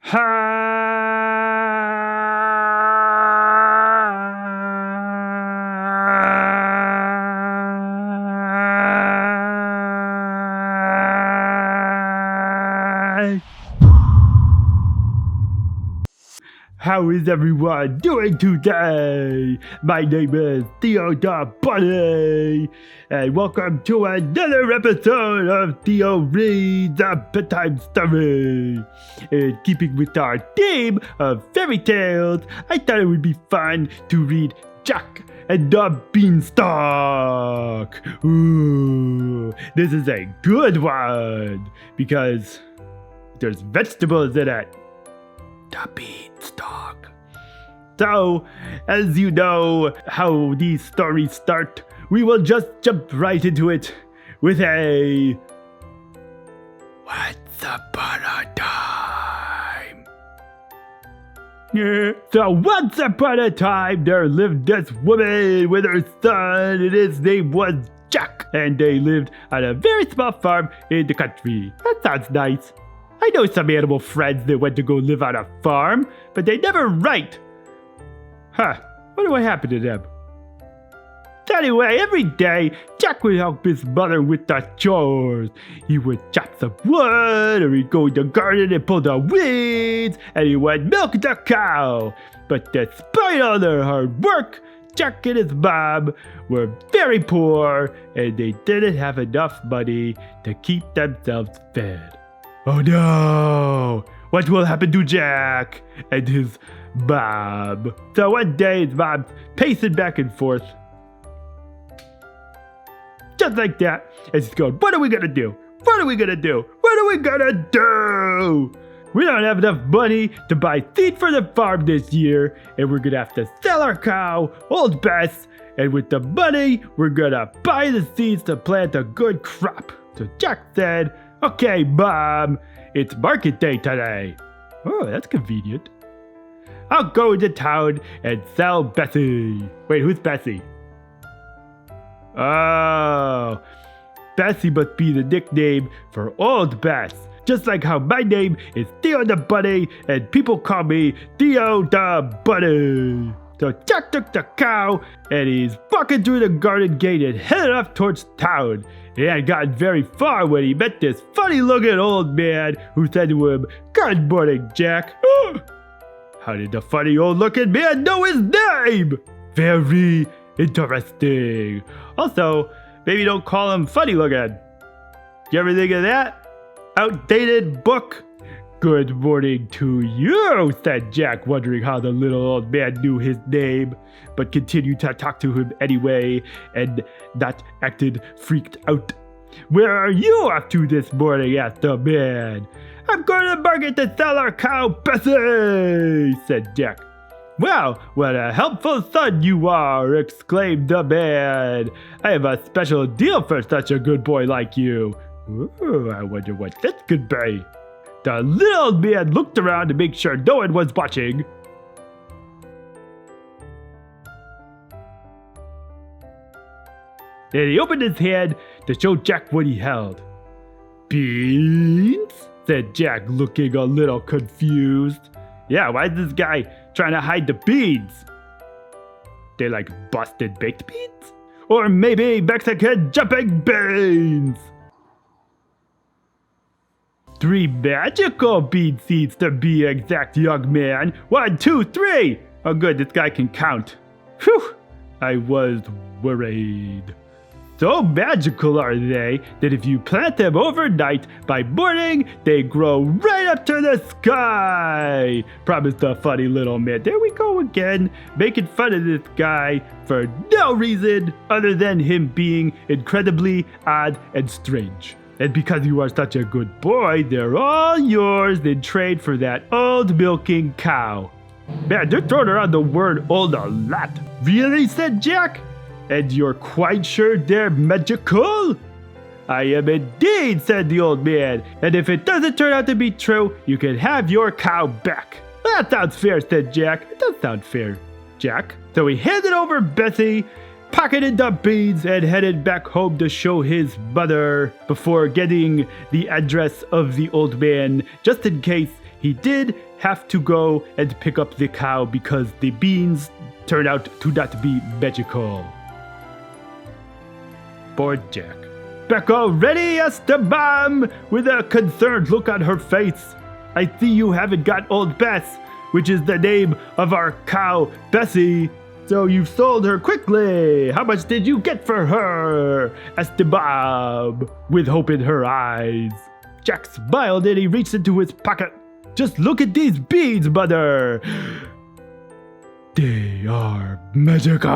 Hi! How is everyone doing today? My name is Theo The Bunny, and welcome to another episode of Theo Reads, a Bedtime Story. In keeping with our theme of fairy tales, I thought it would be fun to read Jack and the Beanstalk. Ooh, this is a good one, because there's vegetables in it. The Beanstalk. So, as you know how these stories start, we will just jump right into it with a Once Upon a Time. So once upon a time, there lived this woman with her son, and his name was Jack, and they lived on a very small farm in the country. That sounds nice. I know some animal friends that went to go live on a farm, but they never write. Huh, wonder what happened to them. Anyway, every day, Jack would help his mother with the chores. He would chop some wood, or he'd go in the garden and pull the weeds, and he would milk the cow. But despite all their hard work, Jack and his mom were very poor, and they didn't have enough money to keep themselves fed. Oh no! What will happen to Jack and his mom? So one day his mom's pacing back and forth. Just like that. And she's going, what are we gonna do? What are we gonna do? What are we gonna do? We don't have enough money to buy seed for the farm this year, and we're gonna have to sell our cow, Old Bess, and with the money, we're gonna buy the seeds to plant a good crop. So Jack said, okay, Mom, it's market day today. Oh, that's convenient. I'll go into town and sell Bessie. Wait, who's Bessie? Oh, Bessie must be the nickname for Old Bess. Just like how my name is Theo the Bunny and people call me Theo the Bunny. So Jack took the cow and he's walking through the garden gate and headed off towards town. He hadn't gotten very far when he met this funny-looking old man who said to him, "Good morning, Jack." How did the funny old-looking man know his name? Very interesting. Also, maybe don't call him funny-looking. You ever think of that? Outdated book? "Good morning to you," said Jack, wondering how the little old man knew his name, but continued to talk to him anyway, and not acted freaked out. "Where are you off to this morning?" asked the man. "I'm going to the market to sell our cow, Bessie," said Jack. "Well, what a helpful son you are," exclaimed the man. "I have a special deal for such a good boy like you." Ooh, I wonder what this could be. The little old man looked around to make sure no one was watching. Then he opened his hand to show Jack what he held. "Beans?" said Jack, looking a little confused. Yeah, why is this guy trying to hide the beans? They like busted baked beans? Or maybe Mexican jumping beans? 3 magical bean seeds to be exact, young man. 1, 2, 3. Oh good, this guy can count. Whew, I was worried. So magical are they that if you plant them overnight, by morning they grow right up to the sky, promised the funny little man. There we go again, making fun of this guy for no reason other than him being incredibly odd and strange. And because you are such a good boy, they're all yours in trade for that old milking cow. Man, they're throwing around the word old a lot. Really, said Jack? And you're quite sure they're magical? I am indeed, said the old man. And if it doesn't turn out to be true, you can have your cow back. That sounds fair, said Jack. It does sound fair, Jack. So he handed over Bessie, pocketed the beads, and headed back home to show his mother before getting the address of the old man, just in case he did have to go and pick up the cow because the beans turned out to not be magical. Poor Jack. Back already, asked the mom, with a concerned look on her face. I see you haven't got old Bess, which is the name of our cow, Bessie. So you've sold her quickly. How much did you get for her? Asked the mom, with hope in her eyes. Jack smiled and he reached into his pocket. Just look at these beans, mother. They are magical.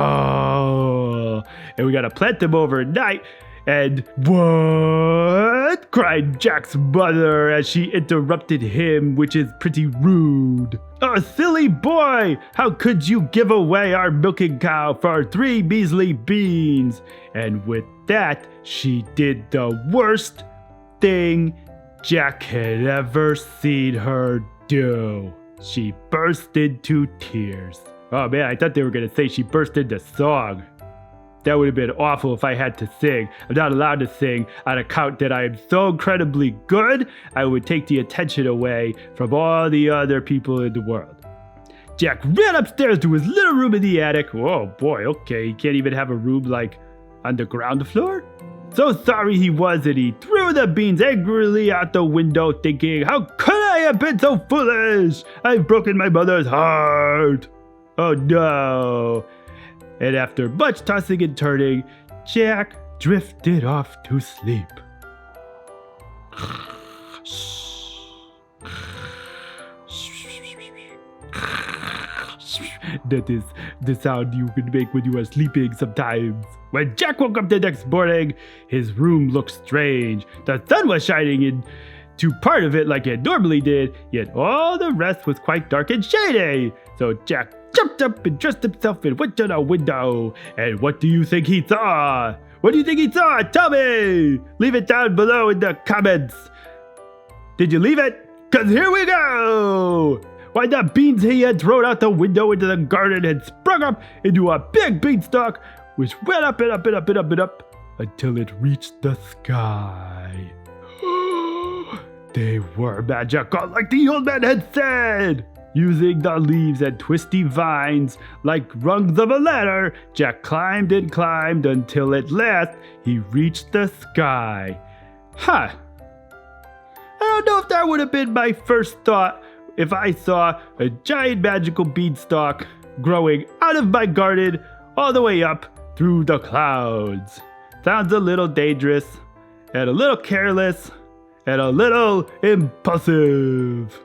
And we gotta plant them overnight. And what? Cried Jack's mother as she interrupted him, which is pretty rude. Oh, silly boy! How could you give away our milking cow for 3 measly beans? And with that, she did the worst thing Jack had ever seen her do. She burst into tears. Oh man, I thought they were gonna say she burst into song. That would have been awful if I had to sing. I'm not allowed to sing on account that I am so incredibly good, I would take the attention away from all the other people in the world. Jack ran upstairs to his little room in the attic. Oh boy, okay, he can't even have a room like on the ground floor? So sorry he was that he threw the beans angrily out the window thinking, how could I have been so foolish? I've broken my mother's heart. Oh no. And after much tossing and turning, Jack drifted off to sleep. That is the sound you can make when you are sleeping sometimes. When Jack woke up the next morning, his room looked strange. The sun was shining into part of it like it normally did, yet all the rest was quite dark and shady. So Jack jumped up and dressed himself and went to the window. And what do you think he saw? What do you think he saw? Tell me! Leave it down below in the comments. Did you leave it? 'Cause here we go! Why, the beans he had thrown out the window into the garden had sprung up into a big beanstalk, which went up and up and up and up and up until it reached the sky. They were magical like the old man had said. Using the leaves and twisty vines like rungs of a ladder, Jack climbed and climbed until at last he reached the sky. Huh. I don't know if that would have been my first thought if I saw a giant magical beanstalk growing out of my garden all the way up through the clouds. Sounds a little dangerous, and a little careless, and a little impulsive.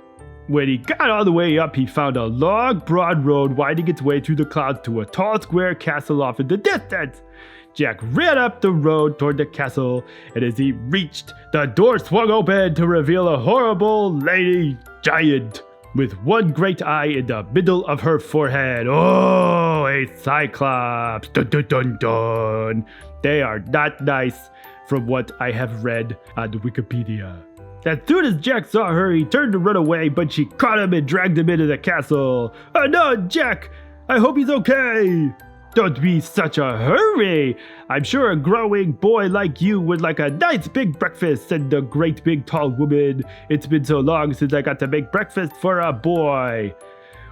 When he got all the way up, he found a long, broad road winding its way through the clouds to a tall, square castle off in the distance. Jack ran up the road toward the castle, and as he reached, the door swung open to reveal a horrible lady giant with one great eye in the middle of her forehead. Oh, a cyclops. Dun dun dun dun. They are not nice from what I have read on Wikipedia. As soon as Jack saw her, he turned to run away, but she caught him and dragged him into the castle. Oh no, Jack! I hope he's okay! Don't be such a hurry! I'm sure a growing boy like you would like a nice big breakfast, said the great big tall woman. It's been so long since I got to make breakfast for a boy.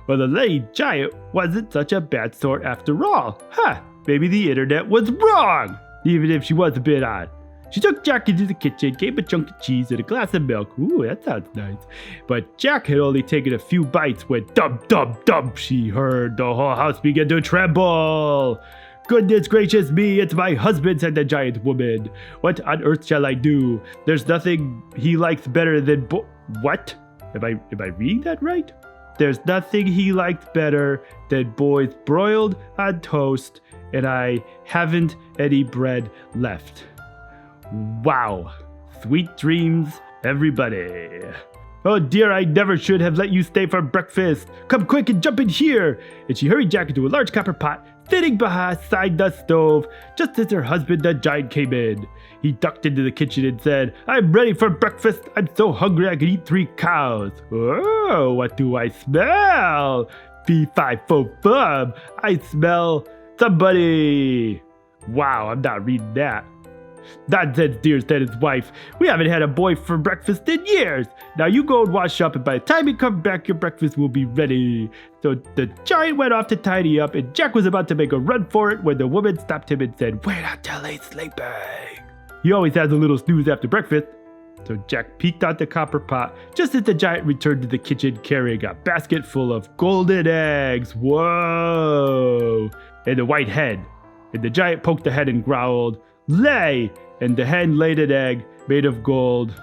Well, the lady giant wasn't such a bad sort after all. Huh, maybe the internet was wrong, even if she was a bit odd. She took Jack into the kitchen, gave him a chunk of cheese and a glass of milk. Ooh, that sounds nice. But Jack had only taken a few bites when dump, dump, dump, she heard the whole house begin to tremble. Goodness gracious me, it's my husband, said the giant woman. What on earth shall I do? There's nothing he likes better than What? Am I reading that right? There's nothing he liked better than boys broiled on toast, and I haven't any bread left. Wow. Sweet dreams, everybody. Oh dear, I never should have let you stay for breakfast. Come quick and jump in here. And she hurried Jack into a large copper pot sitting beside the stove just as her husband, the giant, came in. He ducked into the kitchen and said, I'm ready for breakfast. I'm so hungry I could eat 3 cows. Oh, what do I smell? Fee-fi-fo-fum. I smell somebody. Wow, I'm not reading that. "Nonsense, dear," said his wife. "We haven't had a boy for breakfast in years. Now you go and wash up, and by the time you come back, your breakfast will be ready." So the giant went off to tidy up, and Jack was about to make a run for it when the woman stopped him and said, "Wait until he's sleeping. He always has a little snooze after breakfast." So Jack peeked out the copper pot just as the giant returned to the kitchen carrying a basket full of golden eggs. Whoa! And a white hen. And the giant poked the head and growled, "Lay!" And the hen laid an egg made of gold,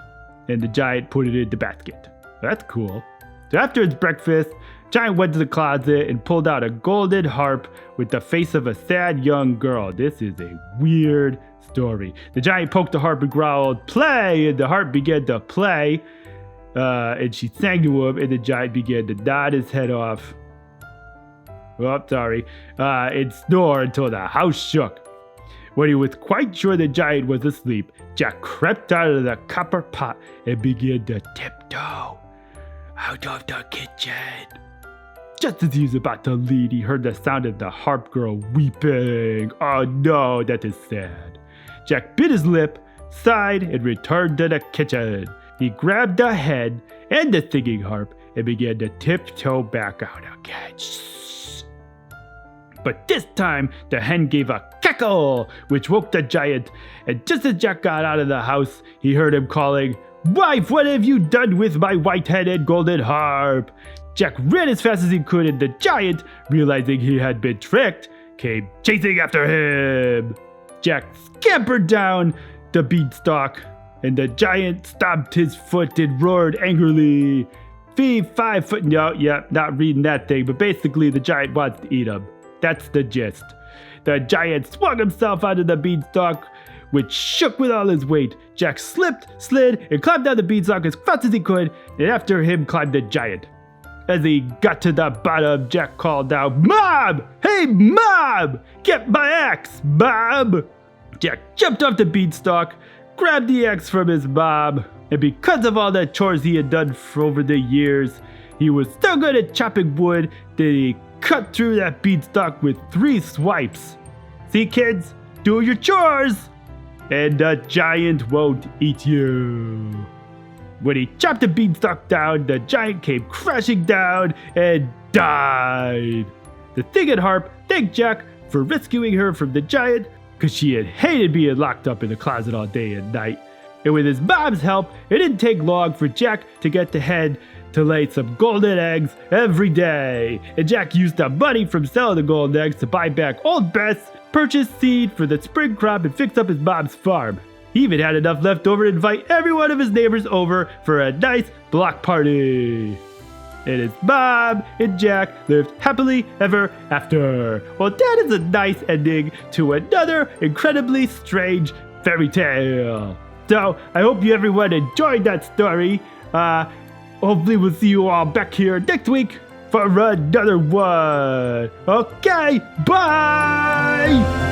and the giant put it in the basket. That's cool. So after his breakfast, Giant went to the closet and pulled out a golden harp with the face of a sad young girl. This is a weird story. The giant poked the harp and growled, "Play!" And the harp began to play. And she sang to him, and the giant began to nod his head off. And snore until the house shook. When he was quite sure the giant was asleep, Jack crept out of the copper pot and began to tiptoe out of the kitchen. Just as he was about to leave, he heard the sound of the harp girl weeping. Oh no, that is sad. Jack bit his lip, sighed, and returned to the kitchen. He grabbed the hen and the singing harp and began to tiptoe back out again. Shh. But this time, the hen gave a cackle, which woke the giant, and just as Jack got out of the house, he heard him calling, "Wife, what have you done with my white hen and golden harp?" Jack ran as fast as he could, and the giant, realizing he had been tricked, came chasing after him. Jack scampered down the beanstalk, and the giant stomped his foot and roared angrily. Fee, 5 foot. No, not reading that thing, but basically the giant wants to eat him. That's the gist. The giant swung himself out of the beanstalk, which shook with all his weight. Jack slipped, slid, and climbed down the beanstalk as fast as he could, and after him climbed the giant. As he got to the bottom, Jack called out, "Mom! Hey, Mom! Get my axe, Mom!" Jack jumped off the beanstalk, grabbed the axe from his mom, and because of all the chores he had done over the years, he was so good at chopping wood that he cut through that beanstalk with 3 swipes. See, kids? Do your chores! And the giant won't eat you. When he chopped the beanstalk down, the giant came crashing down and died. The singing harp thanked Jack for rescuing her from the giant, because she had hated being locked up in the closet all day and night. And with his mom's help, it didn't take long for Jack to get the hen to lay some golden eggs every day. And Jack used the money from selling the golden eggs to buy back old Bess, purchase seed for the spring crop, and fix up his mom's farm. He even had enough left over to invite every one of his neighbors over for a nice block party. And his mom and Jack lived happily ever after. Well, that is a nice ending to another incredibly strange fairy tale. So, I hope you everyone enjoyed that story. Hopefully we'll see you all back here next week for another one. Okay, bye!